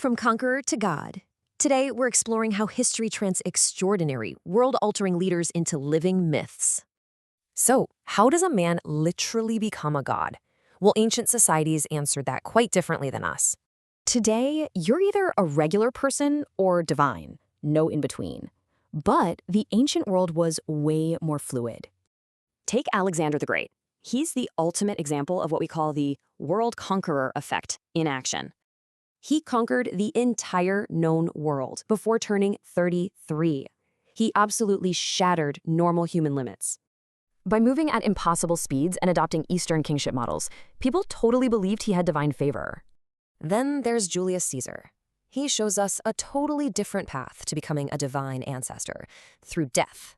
From conqueror to god. Today, we're exploring how history turns extraordinary, world-altering leaders into living myths. So, how does a man literally become a god? Well, ancient societies answered that quite differently than us. Today, you're either a regular person or divine, no in between. But the ancient world was way more fluid. Take Alexander the Great. He's the ultimate example of what we call the world conqueror effect in action. He conquered the entire known world before turning 33. He absolutely shattered normal human limits. By moving at impossible speeds and adopting Eastern kingship models, people totally believed he had divine favor. Then there's Julius Caesar. He shows us a totally different path to becoming a divine ancestor, through death.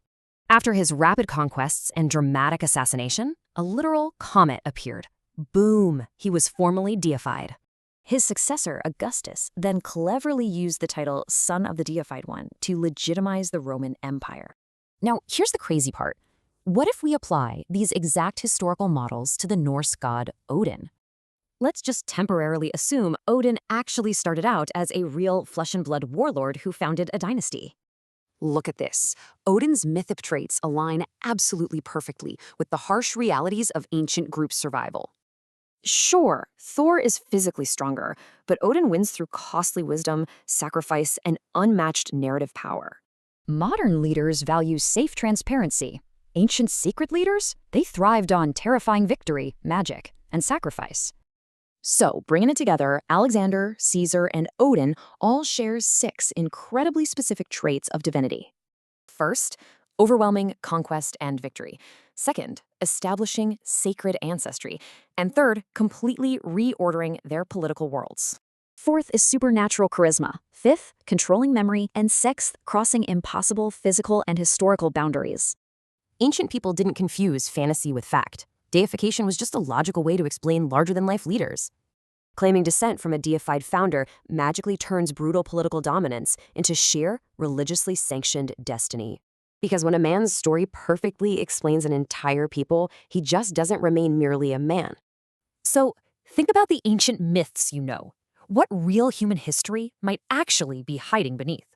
After his rapid conquests and dramatic assassination, a literal comet appeared. Boom! He was formally deified. His successor, Augustus, then cleverly used the title Son of the Deified One to legitimize the Roman Empire. Now, here's the crazy part. What if we apply these exact historical models to the Norse god Odin? Let's just temporarily assume Odin actually started out as a real flesh-and-blood warlord who founded a dynasty. Look at this. Odin's mythic traits align absolutely perfectly with the harsh realities of ancient group survival. Sure, Thor is physically stronger, but Odin wins through costly wisdom, sacrifice, and unmatched narrative power. Modern leaders value safe transparency. Ancient secret leaders, they thrived on terrifying victory, magic, and sacrifice. So, bringing it together, Alexander, Caesar, and Odin all share 6 incredibly specific traits of divinity. First, overwhelming conquest and victory. Second, establishing sacred ancestry. And third, completely reordering their political worlds. Fourth is supernatural charisma. Fifth, controlling memory. And sixth, crossing impossible physical and historical boundaries. Ancient people didn't confuse fantasy with fact. Deification was just a logical way to explain larger-than-life leaders. Claiming descent from a deified founder magically turns brutal political dominance into sheer, religiously sanctioned destiny. Because when a man's story perfectly explains an entire people, he just doesn't remain merely a man. So, think about the ancient myths you know. What real human history might actually be hiding beneath?